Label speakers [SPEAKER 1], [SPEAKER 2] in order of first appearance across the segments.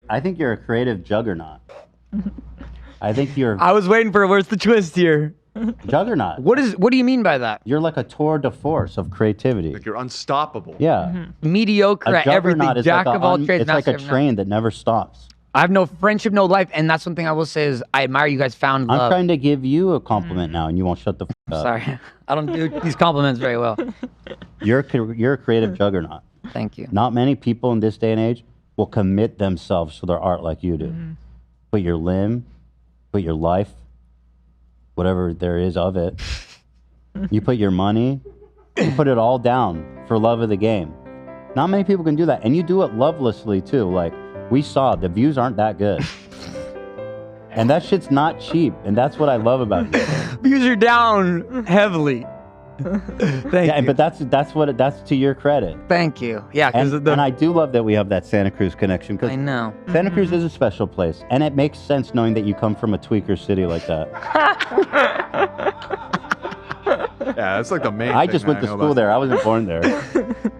[SPEAKER 1] I think you're a creative juggernaut. I think you're
[SPEAKER 2] I was waiting for where's the twist here.
[SPEAKER 1] juggernaut.
[SPEAKER 2] What do you mean by that?
[SPEAKER 1] You're like a tour de force of creativity.
[SPEAKER 3] Like you're unstoppable.
[SPEAKER 1] Yeah.
[SPEAKER 2] Mediocre
[SPEAKER 1] A
[SPEAKER 2] at everything,
[SPEAKER 1] juggernaut is
[SPEAKER 2] jack
[SPEAKER 1] like
[SPEAKER 2] of all trades,
[SPEAKER 1] it's like
[SPEAKER 2] master
[SPEAKER 1] a
[SPEAKER 2] of none.
[SPEAKER 1] train that never stops.
[SPEAKER 2] I have no friendship, no life, and that's one thing I will say is I admire you guys found love.
[SPEAKER 1] I'm trying to give you a compliment now, and you won't shut the f up.
[SPEAKER 2] Sorry, I don't do these compliments very well.
[SPEAKER 1] You're a creative juggernaut.
[SPEAKER 2] Thank you.
[SPEAKER 1] Not many people in this day and age will commit themselves to their art like you do. Put your limb, put your life, whatever there is of it. You put your money, you put it all down for love of the game. Not many people can do that, and you do it lovelessly too. Like we saw, the views aren't that good. And that shit's not cheap, and that's what I love about you.
[SPEAKER 2] Views are down heavily. Thank you.
[SPEAKER 1] But that's to your credit.
[SPEAKER 2] Thank you. Yeah, because
[SPEAKER 1] And I do love that we have that Santa Cruz connection, because
[SPEAKER 2] I know.
[SPEAKER 1] Santa Cruz is a special place, and it makes sense knowing that you come from a tweaker city like that.
[SPEAKER 3] Yeah, that's like the main
[SPEAKER 1] I
[SPEAKER 3] thing
[SPEAKER 1] just
[SPEAKER 3] that
[SPEAKER 1] went to
[SPEAKER 3] know
[SPEAKER 1] school
[SPEAKER 3] about
[SPEAKER 1] there. I wasn't born there.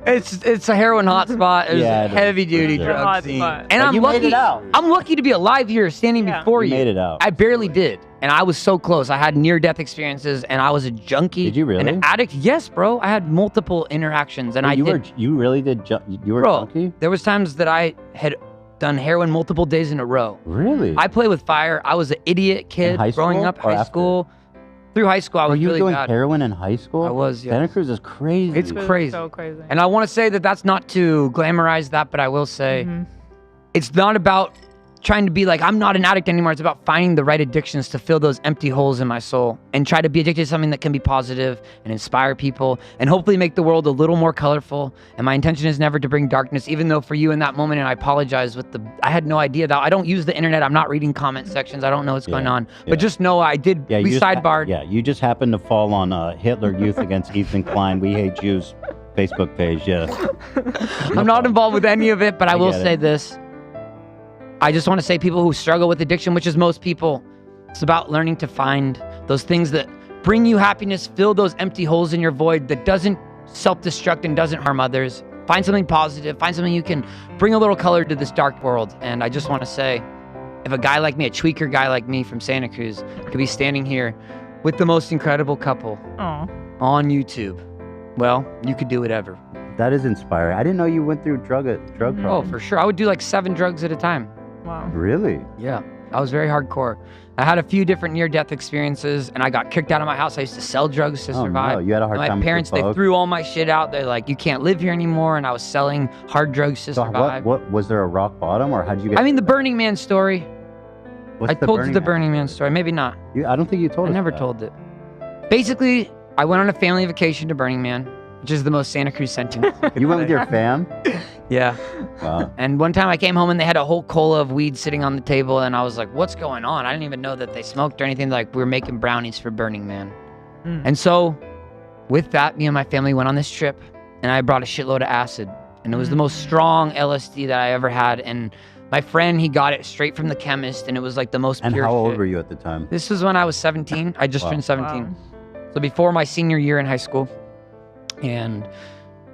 [SPEAKER 2] It's a heroin hotspot. There's
[SPEAKER 1] Yeah, it is.
[SPEAKER 2] heavy duty
[SPEAKER 1] It's a
[SPEAKER 2] drug
[SPEAKER 4] hot
[SPEAKER 2] scene.
[SPEAKER 4] spot.
[SPEAKER 2] And
[SPEAKER 1] But
[SPEAKER 2] I'm
[SPEAKER 1] you
[SPEAKER 2] lucky.
[SPEAKER 1] made it out.
[SPEAKER 2] I'm lucky to be alive here, standing before
[SPEAKER 1] You
[SPEAKER 2] you.
[SPEAKER 1] made it out.
[SPEAKER 2] I barely did, and I was so close. I had near-death experiences, and I was a junkie.
[SPEAKER 1] Did you really?
[SPEAKER 2] An addict? Yes, bro. I had multiple interactions, and
[SPEAKER 1] You really did. You were
[SPEAKER 2] Bro,
[SPEAKER 1] junkie?
[SPEAKER 2] there was times that I had done heroin multiple days in a row.
[SPEAKER 1] Really?
[SPEAKER 2] I play with fire. I was an idiot kid
[SPEAKER 1] high
[SPEAKER 2] growing
[SPEAKER 1] school
[SPEAKER 2] up.
[SPEAKER 1] or
[SPEAKER 2] High
[SPEAKER 1] after?
[SPEAKER 2] school. Through high school, I
[SPEAKER 1] Were
[SPEAKER 2] was
[SPEAKER 1] you
[SPEAKER 2] really
[SPEAKER 1] doing
[SPEAKER 2] bad.
[SPEAKER 1] heroin in high school?
[SPEAKER 2] I was, yes.
[SPEAKER 1] Santa Cruz is crazy.
[SPEAKER 2] It's crazy.
[SPEAKER 4] So crazy.
[SPEAKER 2] And I want to say that that's not to glamorize that, but I will say it's not about trying to be like, I'm not an addict anymore. It's about finding the right addictions to fill those empty holes in my soul and try to be addicted to something that can be positive and inspire people and hopefully make the world a little more colorful. And my intention is never to bring darkness, even though for you in that moment, and I apologize I had no idea that I don't use the internet. I'm not reading comment sections. I don't know what's going on, but just know I did.
[SPEAKER 1] Yeah,
[SPEAKER 2] We
[SPEAKER 1] you just
[SPEAKER 2] sidebarred.
[SPEAKER 1] Yeah, you just happened to fall on Hitler Youth Against Ethan Klein. We Hate Jews Facebook page. Yeah.
[SPEAKER 2] I'm not involved with any of it, but I will
[SPEAKER 1] get it.
[SPEAKER 2] say this. I just want to say people who struggle with addiction, which is most people, it's about learning to find those things that bring you happiness, fill those empty holes in your void that doesn't self-destruct and doesn't harm others. Find something positive, find something you can bring a little color to this dark world. And I just want to say, if a guy like me, a tweaker guy like me from Santa Cruz, could be standing here with the most incredible couple on YouTube, well, you could do whatever.
[SPEAKER 1] That is inspiring. I didn't know you went through drug
[SPEAKER 2] Oh,
[SPEAKER 1] problems.
[SPEAKER 2] for sure. I would do like 7 drugs at a time.
[SPEAKER 4] Wow.
[SPEAKER 1] Really?
[SPEAKER 2] Yeah, I was very hardcore. I had a few different near-death experiences, and I got kicked out of my house. I used to sell drugs to survive.
[SPEAKER 1] No, you had a hard
[SPEAKER 2] And
[SPEAKER 1] time
[SPEAKER 2] my
[SPEAKER 1] with your
[SPEAKER 2] parents, they
[SPEAKER 1] folks.
[SPEAKER 2] threw all my shit out. They're like, you can't live here anymore, and I was selling hard drugs to
[SPEAKER 1] So
[SPEAKER 2] survive.
[SPEAKER 1] what was there a rock bottom, or how'd you get?
[SPEAKER 2] I mean, the Burning Man story.
[SPEAKER 1] What's
[SPEAKER 2] I told you the Burning Man story. Maybe not.
[SPEAKER 1] I don't think you told
[SPEAKER 2] I
[SPEAKER 1] us
[SPEAKER 2] never
[SPEAKER 1] that.
[SPEAKER 2] told it. Basically, I went on a family vacation to Burning Man, which is the most Santa Cruz sentence.
[SPEAKER 1] You went with your fam?
[SPEAKER 2] Yeah.
[SPEAKER 1] Wow.
[SPEAKER 2] And one time I came home and they had a whole cola of weed sitting on the table, and I was like, what's going on? I didn't even know that they smoked or anything. Like, we were making brownies for Burning Man. And so with that, me and my family went on this trip, and I brought a shitload of acid. And it was the most strong LSD that I ever had. And my friend, he got it straight from the chemist, and it was like the most
[SPEAKER 1] And
[SPEAKER 2] pure
[SPEAKER 1] how old
[SPEAKER 2] shit.
[SPEAKER 1] were you at the time?
[SPEAKER 2] This was when I was 17. I just
[SPEAKER 1] Wow.
[SPEAKER 2] turned 17. So before my senior year in high school. And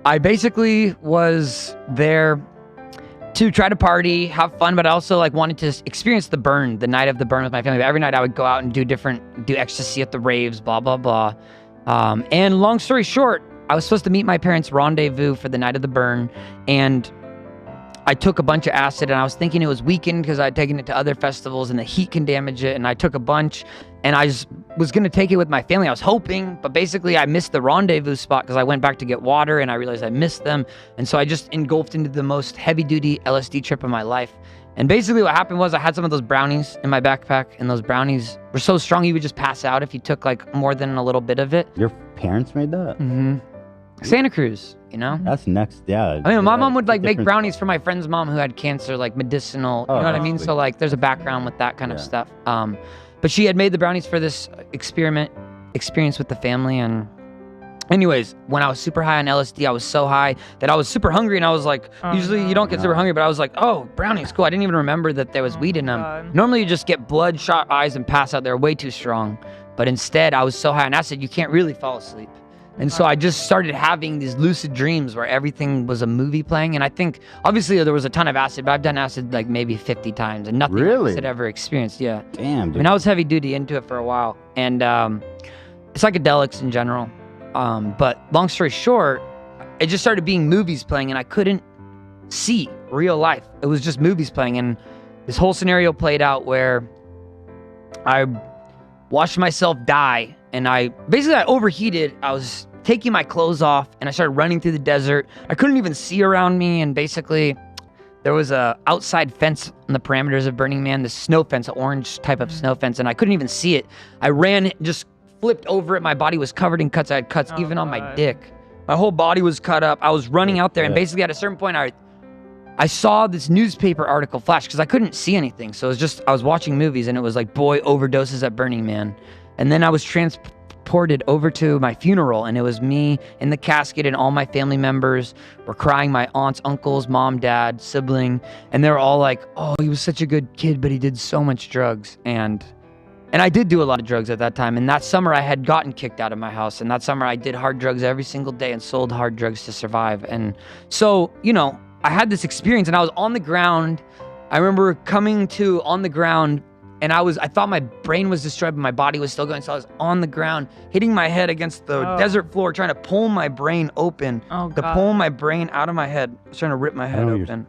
[SPEAKER 2] I basically was there to try to party, have fun, but I also like wanted to experience the burn, the night of the burn with my family. But every night I would go out and do ecstasy at the raves, blah, blah, blah. And long story short, I was supposed to meet my parents' rendezvous for the night of the burn. And I took a bunch of acid, and I was thinking it was weakened because I had taken it to other festivals and the heat can damage it. And I took a bunch, and I just was going to take it with my family. I was hoping, but basically I missed the rendezvous spot because I went back to get water and I realized I missed them. And so I just engulfed into the most heavy duty LSD trip of my life. And basically what happened was I had some of those brownies in my backpack, and those brownies were so strong you would just pass out if you took like more than a little bit of it.
[SPEAKER 1] Your parents made that?
[SPEAKER 2] Mm-hmm. Santa Cruz, you know?
[SPEAKER 1] That's next, yeah.
[SPEAKER 2] I mean, my mom would like make
[SPEAKER 1] different-
[SPEAKER 2] brownies for my friend's mom who had cancer, like medicinal,
[SPEAKER 1] Oh,
[SPEAKER 2] you know what I
[SPEAKER 1] that's
[SPEAKER 2] mean?
[SPEAKER 1] sweet.
[SPEAKER 2] So like there's a background with that kind of
[SPEAKER 1] Yeah.
[SPEAKER 2] stuff. But she had made the brownies for this experience with the family. And anyways, when I was super high on LSD, I was so high that I was super hungry, and I was like, usually you don't get super hungry, but I was like, oh, brownies, cool. I didn't even remember that there was weed in them.
[SPEAKER 4] God.
[SPEAKER 2] Normally you just get bloodshot eyes and pass out. They're way too strong. But instead, I was so high on acid, you can't really fall asleep. And so I just started having these lucid dreams where everything was a movie playing. And I think, obviously, there was a ton of acid, but I've done acid like maybe 50 times and nothing
[SPEAKER 1] Really?
[SPEAKER 2] like this had ever experienced. Yeah.
[SPEAKER 1] Damn, dude.
[SPEAKER 2] I mean, I was heavy duty into it for a while. And psychedelics in general. But long story short, it just started being movies playing and I couldn't see real life. It was just movies playing. And this whole scenario played out where I watched myself die. And I overheated. I was taking my clothes off and I started running through the desert. I couldn't even see around me. And basically there was a outside fence on the parameters of Burning Man, this snow fence, an orange type of snow fence. And I couldn't even see it. I ran, just flipped over it. My body was covered in cuts. I had cuts even on my dick. My whole body was cut up. I was running out there. And basically at a certain point, I saw this newspaper article flash because I couldn't see anything. So it was just, I was watching movies and it was like, boy overdoses at Burning Man. And then I was transported over to my funeral and it was me in the casket and all my family members were crying, my aunts, uncles, mom, dad, sibling. And they were all like, oh, he was such a good kid, but he did so much drugs. And I did do a lot of drugs at that time. And that summer I had gotten kicked out of my house. And that summer I did hard drugs every single day and sold hard drugs to survive. And so, you know, I had this experience and I was on the ground. I remember coming to on the ground and I thought my brain was destroyed, but my body was still going. So I was on the ground, hitting my head against the desert floor, trying to pull my brain open, pull my brain out of my head. I was trying to rip my head open.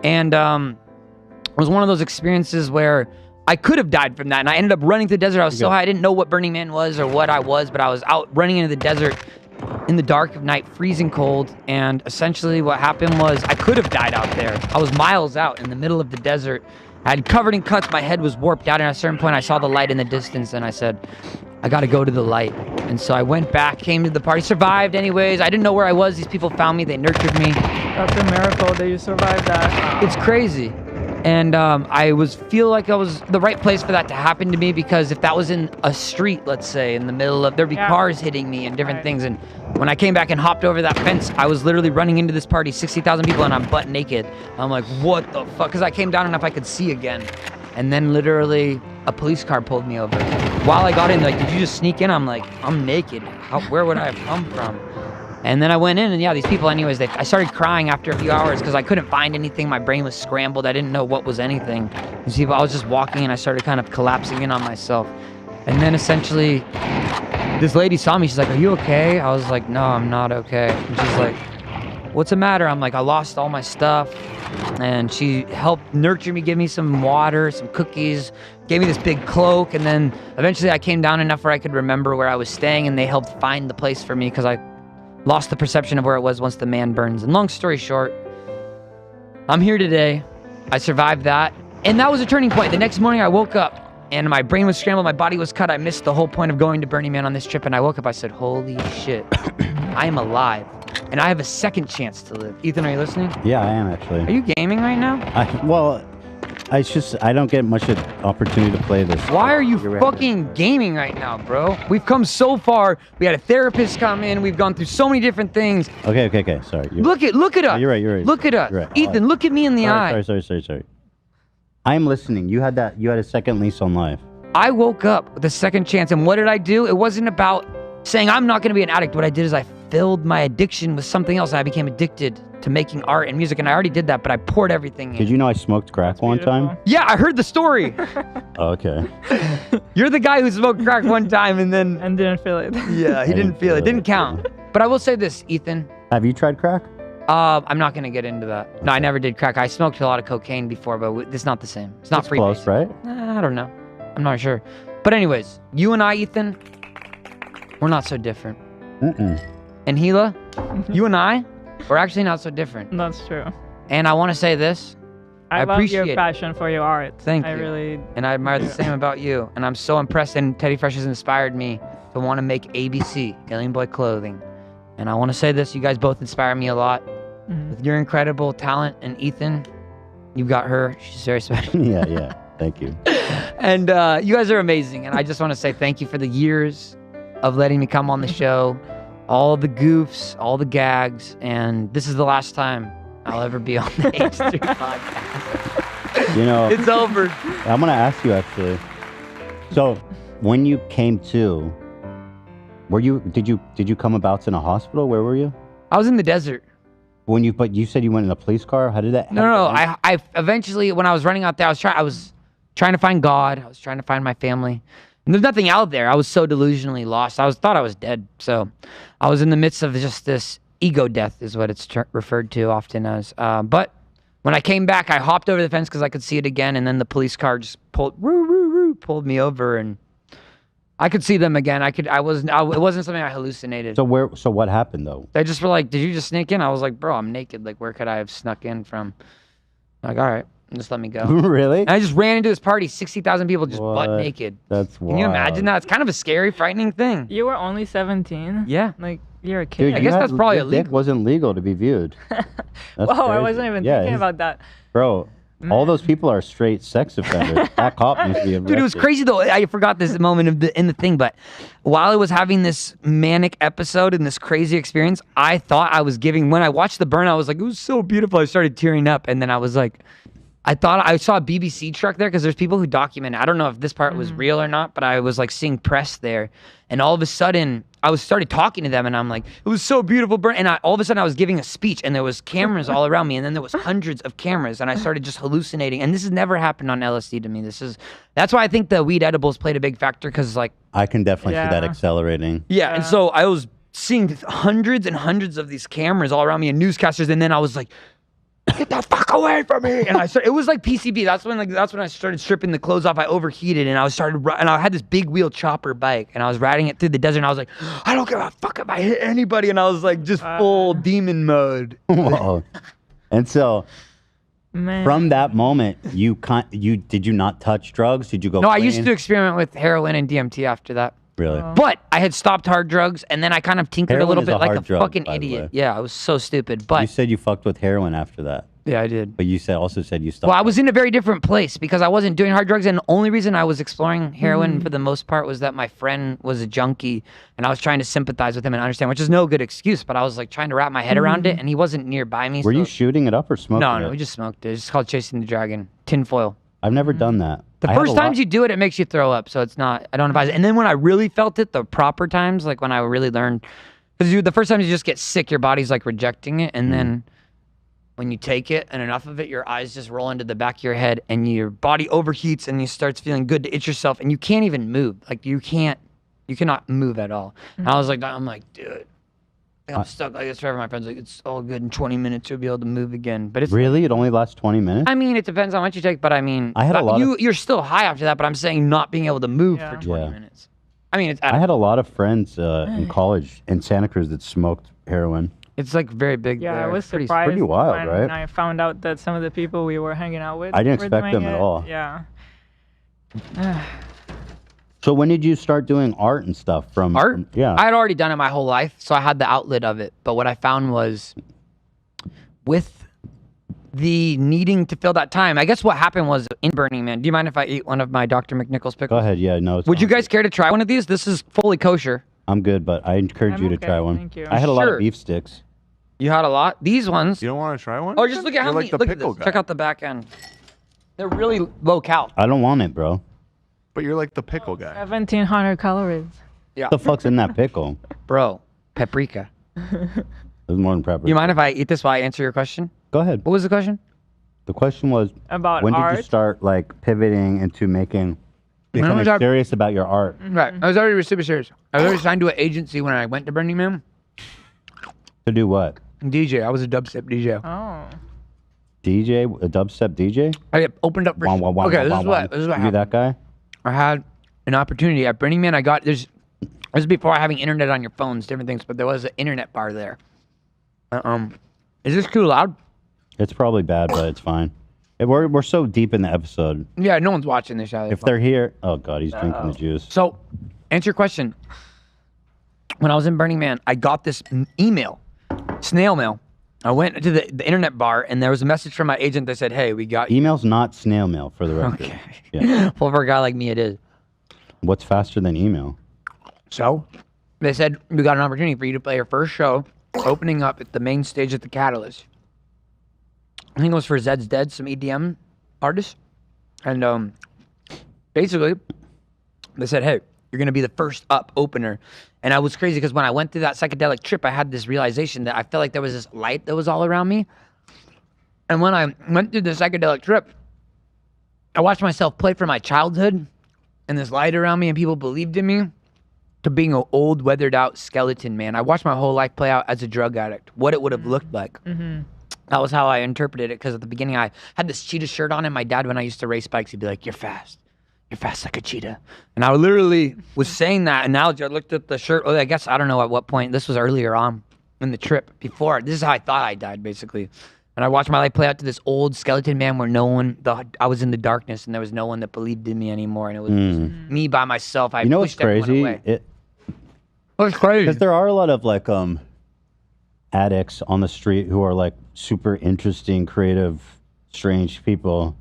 [SPEAKER 2] And it was one of those experiences where I could have died from that. And I ended up running through the desert. I was so high, I didn't know what Burning Man was or what I was, but I was out running into the desert in the dark of night, freezing cold. And essentially what happened was I could have died out there. I was miles out in the middle of the desert. I had covered in cuts, my head was warped out, and at a certain point I saw the light in the distance, and I said, I gotta go to the light. And so I went back, came to the party, survived anyways. I didn't know where I was. These people found me, they nurtured me.
[SPEAKER 4] That's a miracle that you survived that.
[SPEAKER 2] It's crazy. And I feel like I was the right place for that to happen to me, because if that was in a street, let's say, in the middle of, there'd be cars hitting me and different things. And when I came back and hopped over that fence, I was literally running into this party, 60,000 people, and I'm butt naked. I'm like, what the fuck? Because I came down enough I could see again. And then literally a police car pulled me over. While I got in, like, did you just sneak in? I'm like, I'm naked. Where would I have come from? And then I went in, and yeah, these people anyways, I started crying after a few hours because I couldn't find anything. My brain was scrambled. I didn't know what was anything. These people, I was just walking, and I started kind of collapsing in on myself. And then essentially, this lady saw me. She's like, are you okay? I was like, no, I'm not okay. And she's like, what's the matter? I'm like, I lost all my stuff. And she helped nurture me, give me some water, some cookies, gave me this big cloak. And then eventually I came down enough where I could remember where I was staying, and they helped find the place for me because I lost the perception of where it was once the man burns. And long story short, I'm here today. I survived that. And that was a turning point. The next morning I woke up and my brain was scrambled. My body was cut. I missed the whole point of going to Burning Man on this trip. And I woke up, I said, holy shit, I am alive. And I have a second chance to live. Ethan, are you listening?
[SPEAKER 1] Yeah, I am actually.
[SPEAKER 2] Are you gaming right now?
[SPEAKER 1] I don't get much opportunity to play this.
[SPEAKER 2] Why are you fucking gaming right now, bro? We've come so far. We had a therapist come in. We've gone through so many different things.
[SPEAKER 1] Okay. Sorry.
[SPEAKER 2] Look at us.
[SPEAKER 1] You're right.
[SPEAKER 2] Look at us.
[SPEAKER 1] Right.
[SPEAKER 2] Ethan, look at me in the eye.
[SPEAKER 1] Sorry. I'm listening. You had a second lease on life.
[SPEAKER 2] I woke up with a second chance, and what did I do? It wasn't about saying I'm not going to be an addict. What I did is I filled my addiction with something else. I became addicted to making art and music, and I already did that, but I poured everything in.
[SPEAKER 1] Did you know I smoked crack one time?
[SPEAKER 2] Yeah, I heard the story.
[SPEAKER 1] Okay.
[SPEAKER 2] You're the guy who smoked crack one time and then...
[SPEAKER 4] And didn't feel it.
[SPEAKER 2] Yeah, he didn't feel it. Didn't count. But I will say this, Ethan.
[SPEAKER 1] Have you tried crack?
[SPEAKER 2] I'm not going to get into that. No, I never did crack. I smoked a lot of cocaine before, but it's not the same. It's not free.
[SPEAKER 1] Close, right?
[SPEAKER 2] I don't know. I'm not sure. But anyways, you and I, Ethan, we're not so different. And Gila, you and I, we're actually not so different.
[SPEAKER 4] That's true.
[SPEAKER 2] And I want to say this. I
[SPEAKER 4] love
[SPEAKER 2] appreciate
[SPEAKER 4] your passion for your art.
[SPEAKER 2] Thank you.
[SPEAKER 4] I really...
[SPEAKER 2] And I admire the same about you. And I'm so impressed, and Teddy Fresh has inspired me to want to make ABC, Alien Boy Clothing. And I want to say this, you guys both inspire me a lot. With your incredible talent, and Ethan, you've got her. She's very special.
[SPEAKER 1] Yeah. Thank you.
[SPEAKER 2] And you guys are amazing. And I just want to say thank you for the years of letting me come on the show. All the goofs, all the gags. And this is the last time I'll ever be on the H3 podcast.
[SPEAKER 1] You know,
[SPEAKER 2] it's over.
[SPEAKER 1] I'm going to ask you actually. So when you came to, Did you come about in a hospital? Where were you?
[SPEAKER 2] I was in the desert.
[SPEAKER 1] But you said you went in a police car. How did that?
[SPEAKER 2] No. I eventually, when I was running out there, I was trying to find God. I was trying to find my family. And there's nothing out there. I was so delusionally lost. Thought I was dead. So I was in the midst of just this ego death, is what it's referred to often as. But when I came back, I hopped over the fence because I could see it again, and then the police car just pulled me over, and I could see them again. It wasn't something I hallucinated.
[SPEAKER 1] So what happened though?
[SPEAKER 2] They just were like, "Did you just sneak in?" I was like, "Bro, I'm naked. Like, where could I have snuck in from?" Like, all right, just let me go.
[SPEAKER 1] Really?
[SPEAKER 2] And I just ran into this party, 60,000 people just butt naked.
[SPEAKER 1] That's wild.
[SPEAKER 2] Can you imagine that? It's kind of a scary, frightening thing.
[SPEAKER 4] You were only 17?
[SPEAKER 2] Yeah.
[SPEAKER 4] Like, you're a kid.
[SPEAKER 1] Dude,
[SPEAKER 2] I guess that's probably
[SPEAKER 1] your dick
[SPEAKER 2] illegal.
[SPEAKER 1] wasn't legal to be viewed. That's
[SPEAKER 4] Whoa, I
[SPEAKER 1] crazy.
[SPEAKER 4] wasn't even thinking about that.
[SPEAKER 1] Bro, all those people are straight sex offenders. That cop needs to be arrested.
[SPEAKER 2] Dude, it was crazy though. I forgot this moment in the thing, but while I was having this manic episode and this crazy experience, I thought I was when I watched the burn, I was like, it was so beautiful. I started tearing up, and then I was like, I thought I saw a BBC truck there because there's people who document. I don't know if this part was real or not, but I was like seeing press there, and all of a sudden I started talking to them, and I'm like, it was so beautiful, burn. And all of a sudden I was giving a speech, and there was cameras all around me, and then there was hundreds of cameras, and I started just hallucinating. And this has never happened on LSD to me. That's why I think the weed edibles played a big factor, because like
[SPEAKER 1] I can definitely see that
[SPEAKER 4] Yeah.
[SPEAKER 1] accelerating.
[SPEAKER 2] yeah, and so I was seeing hundreds and hundreds of these cameras all around me and newscasters, and then I was like, get the fuck away from me! And it was like PCB. That's when I started stripping the clothes off. I overheated, and I had this big wheel chopper bike, and I was riding it through the desert, and I was like, I don't give a fuck if I hit anybody, and I was like just full demon mode.
[SPEAKER 1] Whoa. And so
[SPEAKER 4] Man.
[SPEAKER 1] from that moment, did you not touch drugs? Did you go
[SPEAKER 2] No, I
[SPEAKER 1] clean?
[SPEAKER 2] used to experiment with heroin and DMT after that.
[SPEAKER 1] Really?
[SPEAKER 2] But I had stopped hard drugs, and then I kind of tinkered
[SPEAKER 1] Heroin
[SPEAKER 2] a little
[SPEAKER 1] is
[SPEAKER 2] bit
[SPEAKER 1] a
[SPEAKER 2] like
[SPEAKER 1] hard
[SPEAKER 2] a
[SPEAKER 1] drug,
[SPEAKER 2] fucking
[SPEAKER 1] by the
[SPEAKER 2] idiot.
[SPEAKER 1] way.
[SPEAKER 2] Yeah, I was so stupid.
[SPEAKER 1] You
[SPEAKER 2] But
[SPEAKER 1] said you fucked with heroin after that.
[SPEAKER 2] yeah, I did.
[SPEAKER 1] But you also said you stopped.
[SPEAKER 2] Well, I was in a very different place because I wasn't doing hard drugs, and the only reason I was exploring heroin for the most part was that my friend was a junkie, and I was trying to sympathize with him and understand, which is no good excuse, but I was like trying to wrap my head around it, and he wasn't nearby me.
[SPEAKER 1] Were
[SPEAKER 2] so-
[SPEAKER 1] you shooting it up or smoking
[SPEAKER 2] No,
[SPEAKER 1] it?
[SPEAKER 2] we just smoked it. It's just called chasing the dragon. Tinfoil.
[SPEAKER 1] I've never done that.
[SPEAKER 2] The
[SPEAKER 1] I had
[SPEAKER 2] first
[SPEAKER 1] a lot-
[SPEAKER 2] times you do it, it makes you throw up, so I don't advise it. And then when I really felt it, the proper times, like when I really learned, because the first time you just get sick, your body's like rejecting it, and then when you take it and enough of it, your eyes just roll into the back of your head, and your body overheats, and you starts feeling good to itch yourself, and you can't even move. Like you cannot move at all. And I'm like, dude, I think I'm stuck like this forever. My friend's like, it's all good. In 20 minutes, you'll be able to move again. But it's
[SPEAKER 1] Really? It only lasts 20 minutes?
[SPEAKER 2] I mean, it depends on what you take, but I mean,
[SPEAKER 1] I had a lot of-
[SPEAKER 2] you're still high after that, but I'm saying not being able to move
[SPEAKER 4] Yeah.
[SPEAKER 2] for 20
[SPEAKER 1] Yeah.
[SPEAKER 2] minutes. I mean,
[SPEAKER 1] I had a lot of friends in college in Santa Cruz that smoked heroin.
[SPEAKER 2] it's like very big.
[SPEAKER 4] Yeah,
[SPEAKER 2] there.
[SPEAKER 4] I was
[SPEAKER 2] It's pretty-
[SPEAKER 4] surprised
[SPEAKER 1] pretty wild,
[SPEAKER 4] when
[SPEAKER 1] right?
[SPEAKER 4] I found out that some of the people we were hanging out with
[SPEAKER 1] I didn't
[SPEAKER 4] were
[SPEAKER 1] expect
[SPEAKER 4] doing
[SPEAKER 1] them at
[SPEAKER 4] it.
[SPEAKER 1] all.
[SPEAKER 4] Yeah.
[SPEAKER 1] So when did you start doing art and stuff?
[SPEAKER 2] Art?
[SPEAKER 1] Yeah.
[SPEAKER 2] I had already done it my whole life, so I had the outlet of it. But what I found was with the needing to fill that time, I guess what happened was in Burning Man. Do you mind if I eat one of my Dr. McNichols pickles?
[SPEAKER 1] Go ahead. Yeah, no. It's
[SPEAKER 2] Would you
[SPEAKER 1] fine.
[SPEAKER 2] guys care to try one of these? This is fully kosher.
[SPEAKER 1] I'm good, but I encourage
[SPEAKER 4] I'm
[SPEAKER 1] you to
[SPEAKER 4] okay,
[SPEAKER 1] try one.
[SPEAKER 4] thank you.
[SPEAKER 1] I had a lot
[SPEAKER 2] Sure.
[SPEAKER 1] of beef sticks.
[SPEAKER 2] You had a lot. These ones.
[SPEAKER 3] You don't want to try one?
[SPEAKER 2] Oh, just look at how
[SPEAKER 3] You're
[SPEAKER 2] many.
[SPEAKER 3] like the
[SPEAKER 2] Look at
[SPEAKER 3] pickle
[SPEAKER 2] this.
[SPEAKER 3] guy.
[SPEAKER 2] Check out the back end. They're really low cal.
[SPEAKER 1] I don't want it, bro.
[SPEAKER 3] But you're like the pickle guy.
[SPEAKER 4] 1,700 calories.
[SPEAKER 1] What the fuck's in that pickle?
[SPEAKER 2] Bro, paprika.
[SPEAKER 1] There's more than pepper.
[SPEAKER 2] You mind if I eat this while I answer your question?
[SPEAKER 1] Go ahead.
[SPEAKER 2] What was the question?
[SPEAKER 1] The question was,
[SPEAKER 4] About
[SPEAKER 1] when did
[SPEAKER 4] art.
[SPEAKER 1] you start like pivoting into becoming
[SPEAKER 2] was I-
[SPEAKER 1] serious about your art?
[SPEAKER 2] Right. I was already super serious. I was already signed to an agency when I went to Burning Man.
[SPEAKER 1] To do what?
[SPEAKER 2] DJ. I was a dubstep DJ.
[SPEAKER 4] Oh.
[SPEAKER 1] DJ, a dubstep DJ?
[SPEAKER 2] I opened up for.
[SPEAKER 1] Wah, wah, wah,
[SPEAKER 2] Okay,
[SPEAKER 1] wah,
[SPEAKER 2] this
[SPEAKER 1] wah,
[SPEAKER 2] is
[SPEAKER 1] wah.
[SPEAKER 2] what
[SPEAKER 1] You
[SPEAKER 2] happened.
[SPEAKER 1] that guy?
[SPEAKER 2] I had an opportunity at Burning Man. This is before having internet on your phones, different things, but there was an internet bar there. Is this too loud?
[SPEAKER 1] It's probably bad, but it's fine. We're so deep in the episode.
[SPEAKER 2] Yeah, no one's watching this.
[SPEAKER 1] If they're here, oh god, he's drinking the juice.
[SPEAKER 2] So, answer your question. When I was in Burning Man, I got this email, snail mail. I went to the internet bar, and there was a message from my agent that said, "Hey, we got you."
[SPEAKER 1] Email's not snail mail, for the record.
[SPEAKER 2] Okay.
[SPEAKER 1] Yeah.
[SPEAKER 2] Well, for a guy like me, it is.
[SPEAKER 1] What's faster than email?
[SPEAKER 2] So, they said, we got an opportunity for you to play your first show, opening up at the main stage at the Catalyst. I think it was for Zed's Dead, some EDM artists. And basically, they said, hey, you're going to be the first up opener. And I was crazy because when I went through that psychedelic trip, I had this realization that I felt like there was this light that was all around me. And when I went through the psychedelic trip, I watched myself play from my childhood and this light around me and people believed in me to being an old, weathered out skeleton, man. I watched my whole life play out as a drug addict, what it would have looked like. That was how I interpreted it, because at the beginning I had this cheetah shirt on, and my dad, when I used to race bikes, he'd be like, you're fast like a cheetah. And I literally was saying that analogy. I looked at the shirt. I guess, I don't know at what point. This was earlier on in the trip before. This is how I thought I died, basically. And I watched my life play out to this old skeleton man where I was in the darkness and there was no one that believed in me anymore. And it was just me by myself. I
[SPEAKER 1] what's
[SPEAKER 2] pushed everyone
[SPEAKER 1] crazy?
[SPEAKER 2] away. It's crazy.
[SPEAKER 1] Because there are a lot of like addicts on the street who are like super interesting, creative, strange people.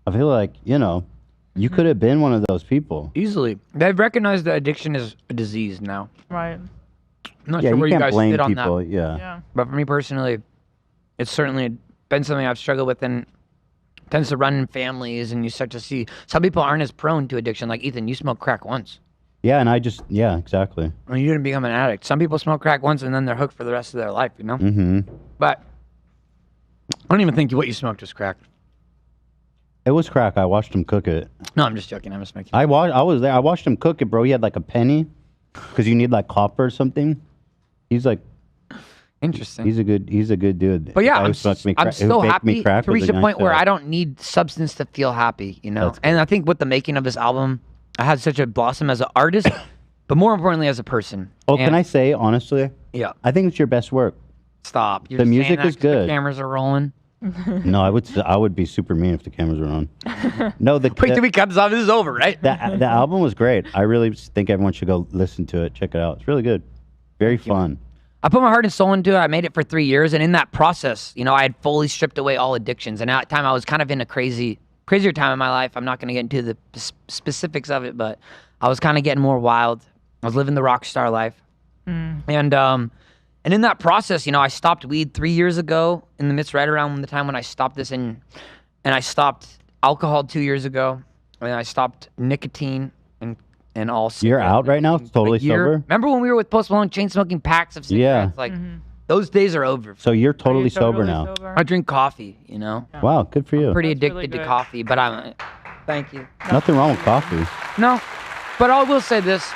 [SPEAKER 1] I feel like, you could have been one of those people.
[SPEAKER 2] Easily. They've recognized that addiction is a disease now.
[SPEAKER 4] Right.
[SPEAKER 2] I'm not
[SPEAKER 1] Yeah,
[SPEAKER 2] sure where
[SPEAKER 1] you
[SPEAKER 2] you
[SPEAKER 1] can't
[SPEAKER 2] guys
[SPEAKER 1] blame
[SPEAKER 2] sit on
[SPEAKER 1] people.
[SPEAKER 2] that.
[SPEAKER 4] Yeah.
[SPEAKER 2] But for me personally, it's certainly been something I've struggled with, and tends to run in families, and you start to see some people aren't as prone to addiction. Like Ethan, you smoked crack once.
[SPEAKER 1] Yeah, and exactly.
[SPEAKER 2] I mean, you didn't become an addict. Some people smoke crack once and then they're hooked for the rest of their life,
[SPEAKER 1] Mm-hmm.
[SPEAKER 2] But I don't even think what you smoked was crack.
[SPEAKER 1] It was crack. I watched him cook it.
[SPEAKER 2] No, I'm just joking. I'm just making.
[SPEAKER 1] I was there. I watched him cook it, bro. He had like a penny, because you need like copper or something. He's like,
[SPEAKER 2] interesting.
[SPEAKER 1] he's a good dude.
[SPEAKER 2] But yeah,
[SPEAKER 1] The guy
[SPEAKER 2] I'm
[SPEAKER 1] who smoked me
[SPEAKER 2] so
[SPEAKER 1] who baked me
[SPEAKER 2] happy
[SPEAKER 1] crack
[SPEAKER 2] to
[SPEAKER 1] was
[SPEAKER 2] reach
[SPEAKER 1] a
[SPEAKER 2] a point
[SPEAKER 1] nice
[SPEAKER 2] where
[SPEAKER 1] guy.
[SPEAKER 2] I don't need substance to feel happy,
[SPEAKER 1] That's
[SPEAKER 2] And I think with the making of this album, I had such a blossom as an artist, but more importantly as a person.
[SPEAKER 1] Oh,
[SPEAKER 2] And-
[SPEAKER 1] can I say honestly?
[SPEAKER 2] Yeah.
[SPEAKER 1] I think it's your best work.
[SPEAKER 2] Stop. You're
[SPEAKER 1] The
[SPEAKER 2] just saying
[SPEAKER 1] music
[SPEAKER 2] that
[SPEAKER 1] is
[SPEAKER 2] 'cause the
[SPEAKER 1] good.
[SPEAKER 2] cameras are rolling.
[SPEAKER 1] No, I would be super mean if the cameras were on. No,
[SPEAKER 2] Wait till we cut this off. This is over, right?
[SPEAKER 1] the album was great. I really think everyone should go listen to it. Check it out. It's really good. Very fun.
[SPEAKER 2] I put my heart and soul into it. I made it for 3 years, and in that process, I had fully stripped away all addictions. And at that time, I was kind of in a crazier time in my life. I'm not going to get into the specifics of it, but I was kind of getting more wild. I was living the rock star life, and in that process, I stopped weed 3 years ago. In the midst, right around the time when I stopped this, and I stopped alcohol 2 years ago, and I stopped nicotine and all.
[SPEAKER 1] You're out right now? Totally sober?
[SPEAKER 2] Remember when we were with Post Malone, chain smoking packs of cigarettes?
[SPEAKER 1] Yeah.
[SPEAKER 2] Like those days are over.
[SPEAKER 1] So you're
[SPEAKER 4] Are you
[SPEAKER 1] totally sober now.
[SPEAKER 2] I drink coffee,
[SPEAKER 1] Wow, good for you.
[SPEAKER 2] Pretty
[SPEAKER 4] That's really
[SPEAKER 2] addicted to
[SPEAKER 4] good.
[SPEAKER 2] coffee, but I'm. Thank you.
[SPEAKER 1] Nothing wrong with coffee.
[SPEAKER 2] No, but I will say this.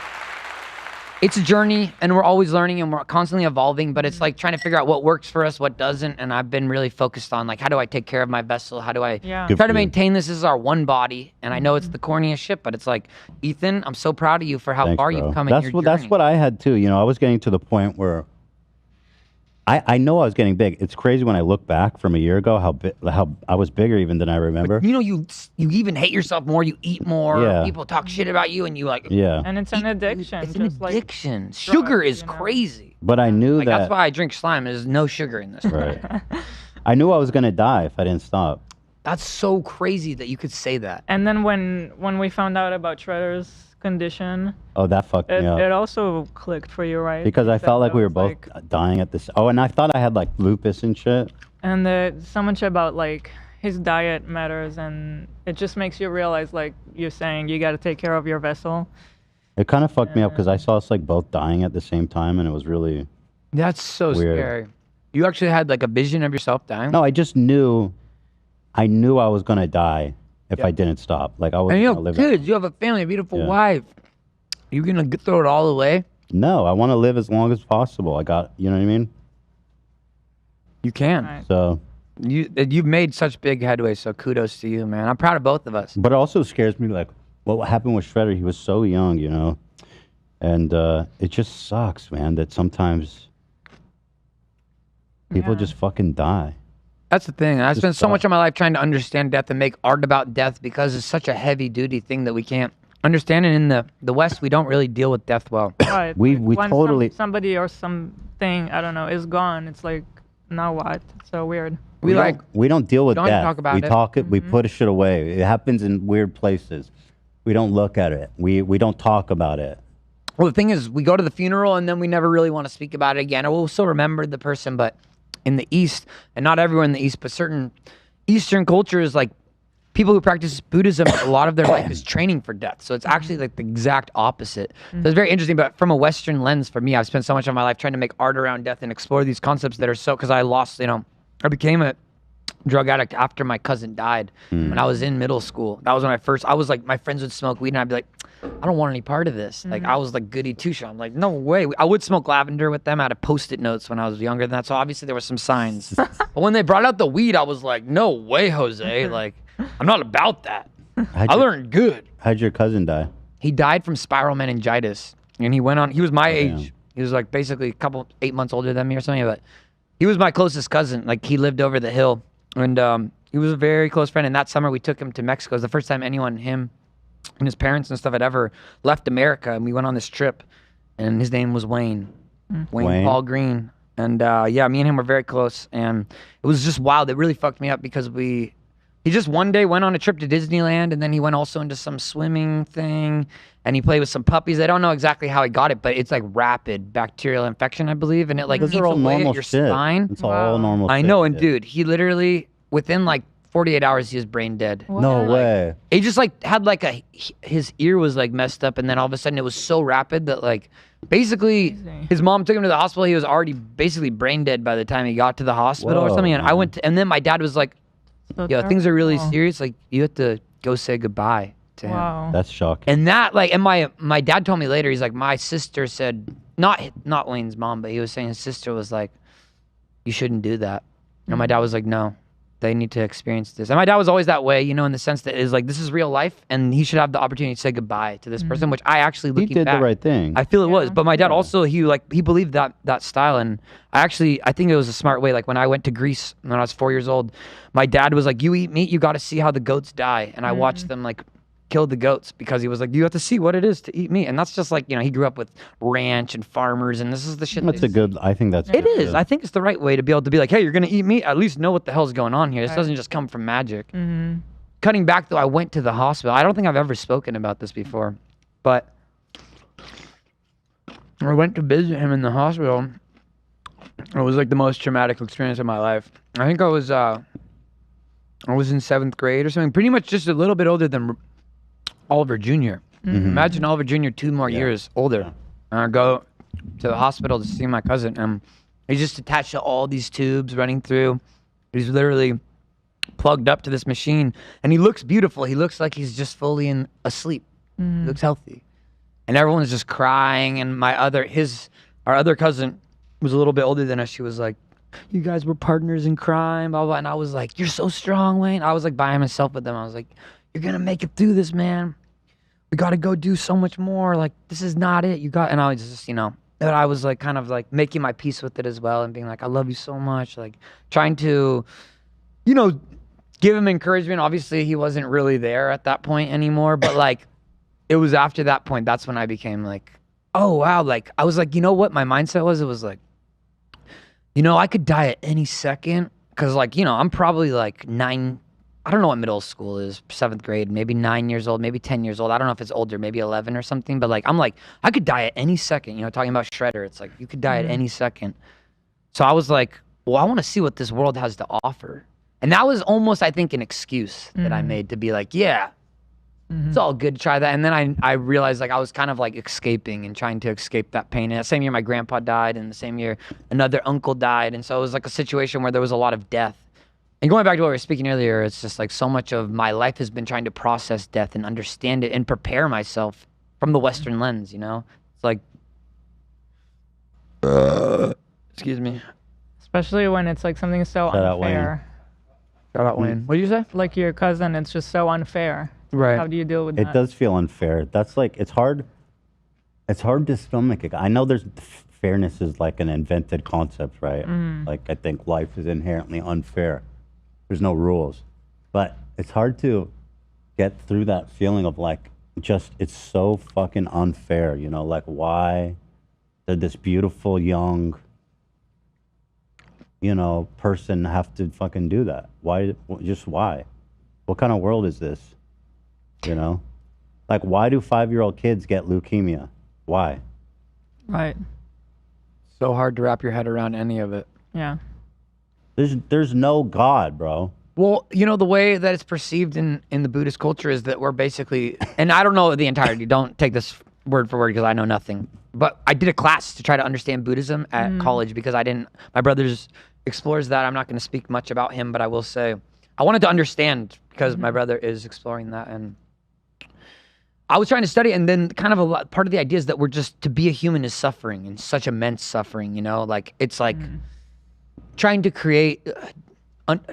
[SPEAKER 2] It's a journey, and we're always learning, and we're constantly evolving, but it's like trying to figure out what works for us, what doesn't, and I've been really focused on, like, how do I take care of my vessel? How do I
[SPEAKER 4] Yeah.
[SPEAKER 1] Good
[SPEAKER 2] try
[SPEAKER 1] for
[SPEAKER 2] to
[SPEAKER 1] you.
[SPEAKER 2] maintain this as our one body? And I know it's the corniest shit, but it's like, Ethan, I'm so proud of you for how
[SPEAKER 1] Thanks,
[SPEAKER 2] far
[SPEAKER 1] bro.
[SPEAKER 2] you've come in
[SPEAKER 1] That's
[SPEAKER 2] your
[SPEAKER 1] what
[SPEAKER 2] journey.
[SPEAKER 1] that's what I had too. I was getting to the point where I know I was getting big. It's crazy when I look back from a year ago how I was bigger even than I remember.
[SPEAKER 2] You even hate yourself more, you eat more,
[SPEAKER 1] Yeah.
[SPEAKER 2] people talk shit about you, and you like,
[SPEAKER 1] Yeah.
[SPEAKER 4] And it's an addiction.
[SPEAKER 2] it's an
[SPEAKER 4] just like
[SPEAKER 2] addiction. Sugar
[SPEAKER 4] drugs,
[SPEAKER 2] is crazy.
[SPEAKER 1] But I knew
[SPEAKER 2] Like,
[SPEAKER 1] that
[SPEAKER 2] that's why I drink slime. There's no sugar in this.
[SPEAKER 1] right. I knew I was gonna die if I didn't stop.
[SPEAKER 2] That's so crazy that you could say that.
[SPEAKER 4] And then when we found out about Shredder's condition,
[SPEAKER 1] Oh, that fucked me up.
[SPEAKER 4] it also clicked for you, right?
[SPEAKER 1] Because I
[SPEAKER 4] You said
[SPEAKER 1] felt like
[SPEAKER 4] that
[SPEAKER 1] we were
[SPEAKER 4] was,
[SPEAKER 1] both dying at this. Oh, and I thought I had like lupus and shit.
[SPEAKER 4] And so much about like his diet matters, and it just makes you realize, like you're saying, you got to take care of your vessel.
[SPEAKER 1] It kind of fucked me up because I saw us like both dying at the same time, and it was really
[SPEAKER 2] That's so
[SPEAKER 1] Weird.
[SPEAKER 2] scary. You actually had like a vision of yourself dying?
[SPEAKER 1] no. I just knew, I knew I was gonna die if
[SPEAKER 2] Yeah.
[SPEAKER 1] I didn't stop. Like I was.
[SPEAKER 2] And you
[SPEAKER 1] gonna
[SPEAKER 2] have
[SPEAKER 1] live
[SPEAKER 2] kids, you have a family, a beautiful
[SPEAKER 1] Yeah.
[SPEAKER 2] wife. You're going to throw it all away?
[SPEAKER 1] No, I want to live as long as possible. I got, you know what I mean.
[SPEAKER 2] You can.
[SPEAKER 4] Right.
[SPEAKER 1] So,
[SPEAKER 2] You've made such big headway, so kudos to you, man. I'm proud of both of us.
[SPEAKER 1] but it also scares me like what happened with Shredder. He was so young, and it just sucks, man. That sometimes people
[SPEAKER 4] Yeah.
[SPEAKER 1] just fucking die.
[SPEAKER 2] That's the thing. I
[SPEAKER 1] Just
[SPEAKER 2] spent so much
[SPEAKER 1] thought.
[SPEAKER 2] of my life trying to understand death and make art about death because it's such a heavy duty thing that we can't understand. And in the West, we don't really deal with death well.
[SPEAKER 4] Right.
[SPEAKER 1] We
[SPEAKER 4] when
[SPEAKER 1] totally-
[SPEAKER 4] somebody or something, I don't know, is gone. It's like, now what? It's so weird.
[SPEAKER 2] We like,
[SPEAKER 1] We don't deal with
[SPEAKER 2] don't
[SPEAKER 1] death.
[SPEAKER 2] talk about
[SPEAKER 1] we
[SPEAKER 2] it.
[SPEAKER 1] talk it. We push it away. It happens in weird places. We don't look at it. We don't talk about it.
[SPEAKER 2] well, the thing is, we go to the funeral and then we never really want to speak about it again. Or we'll still remember the person, but in the East, and not everywhere in the East, but certain Eastern cultures, like people who practice Buddhism, a lot of their life is training for death. So it's actually like the exact opposite. So it's very interesting, but from a Western lens for me, I've spent so much of my life trying to make art around death and explore these concepts that are so, because I lost, I became a drug addict after my cousin died when I was in middle school. That was when I was like, my friends would smoke weed and I'd be like, I don't want any part of this. Like I was like goody two shoes. I'm like, no way. I would smoke lavender with them. I had Post-it notes when I was younger than that. So obviously there were some signs. But when they brought out the weed, I was like, no way, Jose. Like, I'm not about that. I learned good.
[SPEAKER 1] How'd your cousin die?
[SPEAKER 2] He died from spiral meningitis. And he was my age. He was like basically 8 months older than me or something. But he was my closest cousin. Like he lived over the hill. And he was a very close friend. And that summer we took him to Mexico. It was the first time him and his parents and stuff had ever left America. And we went on this trip. And his name was Wayne. Wayne Paul Green. And yeah, me and him were very close. And it was just wild. It really fucked me up because he just one day went on a trip to Disneyland. And then he went also into some swimming thing. And he played with some puppies. I don't know exactly how he got it, but it's like rapid bacterial infection, I believe. And it like eats away at your spine.
[SPEAKER 1] It's all normal
[SPEAKER 2] I know. And dude, he literally, within like 48 hours, he was brain dead.
[SPEAKER 1] No way.
[SPEAKER 2] He just like had like his ear was like messed up. And then all of a sudden it was so rapid that like, basically his mom took him to the hospital. He was already basically brain dead by the time he got to the hospital or something. And I went to, and then my dad was like, yo, things are really serious. Like you have to go say goodbye to him.
[SPEAKER 4] Wow.
[SPEAKER 1] That's shocking.
[SPEAKER 2] And that like, and my dad told me later, he's like, my sister said, not Wayne's mom, but he was saying his sister was like, you shouldn't do that. And my dad was like, no, they need to experience this. And my dad was always that way, in the sense that is like, this is real life and he should have the opportunity to say goodbye to this person, which I actually looking
[SPEAKER 1] He did
[SPEAKER 2] back,
[SPEAKER 1] the right thing.
[SPEAKER 2] I feel it was. But my dad also, he believed that style. And I think it was a smart way. Like when I went to Greece when I was 4 years old, my dad was like, you eat meat, you got to see how the goats die. And I watched them like kill the goats because he was like, you have to see what it is to eat meat. And that's just like, he grew up with ranch and farmers and this is the shit.
[SPEAKER 1] That's I think that's
[SPEAKER 2] it is.
[SPEAKER 1] good.
[SPEAKER 2] I think it's the right way to be able to be like, hey, you're going to eat meat. At least know what the hell's going on here. This doesn't just come from magic. Cutting back though, I went to the hospital. I don't think I've ever spoken about this before, but I went to visit him in the hospital. It was like the most traumatic experience of my life. I think I was in 7th grade or something, pretty much just a little bit older than Oliver Jr. Imagine Oliver Jr. 2 more years older. And I go to the hospital to see my cousin, and he's just attached to all these tubes running through. He's literally plugged up to this machine, and he looks beautiful. He looks like he's just fully asleep. He looks healthy. And everyone's just crying, and our other cousin was a little bit older than us. She was like, you guys were partners in crime, blah, blah. And I was like, you're so strong, Wayne. I was like by myself with them. I was like, you're going to make it through this, man. We got to go do so much more. Like, this is not it. And I was just, and I was like kind of like making my peace with it as well and being like, I love you so much. Like trying to, give him encouragement. Obviously, he wasn't really there at that point anymore. But like, it was after that point, that's when I became like, oh, wow. Like, I was like, you know what my mindset was? It was like, I could die at any second. Because like, I'm probably like 9. I don't know what middle school is, 7th grade, maybe 9 years old, maybe 10 years old. I don't know if it's older, maybe 11 or something. But like, I'm like, I could die at any second. Talking about Shredder, it's like, you could die at any second. So I was like, well, I want to see what this world has to offer. And that was almost, I think, an excuse that I made to be like, yeah, it's all good to try that. And then I realized like I was kind of like escaping and trying to escape that pain. And that same year, my grandpa died. And the same year, another uncle died. And so it was like a situation where there was a lot of death. And going back to what we were speaking earlier, it's just like so much of my life has been trying to process death and understand it and prepare myself from the Western lens, It's like, excuse me.
[SPEAKER 4] Especially when it's like something so
[SPEAKER 1] Shout out
[SPEAKER 4] unfair.
[SPEAKER 2] Shout out Wayne. What did you say?
[SPEAKER 4] Like your cousin, it's just so unfair.
[SPEAKER 2] Right.
[SPEAKER 4] How do you deal with
[SPEAKER 1] It
[SPEAKER 4] that?
[SPEAKER 1] does feel unfair. That's like, it's hard to stomach it. I know fairness is like an invented concept, right? Like I think life is inherently unfair. There's no rules. But it's hard to get through that feeling of like, just, it's so fucking unfair, like why did this beautiful young, person have to fucking do that? Why? What kind of world is this? Like why do 5-year-old kids get leukemia? Why?
[SPEAKER 4] Right.
[SPEAKER 2] So hard to wrap your head around any of it.
[SPEAKER 4] Yeah.
[SPEAKER 1] There's no God, bro.
[SPEAKER 2] Well, you know, the way that it's perceived in the Buddhist culture is that we're basically, and I don't know the entirety, don't take this word for word because I know nothing, but I did a class to try to understand Buddhism at college because my brother's explores that. I'm not going to speak much about him, but I will say I wanted to understand because my brother is exploring that, and I was trying to study, and then kind of part of the idea is that we're just, to be a human is suffering, and such immense suffering, you know, like it's like trying to create,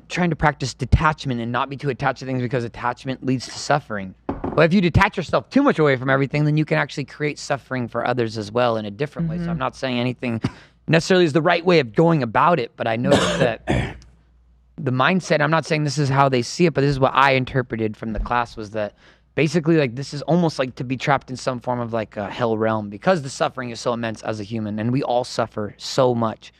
[SPEAKER 2] trying to practice detachment and not be too attached to things because attachment leads to suffering. But if you detach yourself too much away from everything, then you can actually create suffering for others as well in a different way. So I'm not saying anything necessarily is the right way of going about it, but I noticed that the mindset, I'm not saying this is how they see it, but this is what I interpreted from the class, was that basically like this is almost like to be trapped in some form of like a hell realm because the suffering is so immense as a human, and we all suffer so much.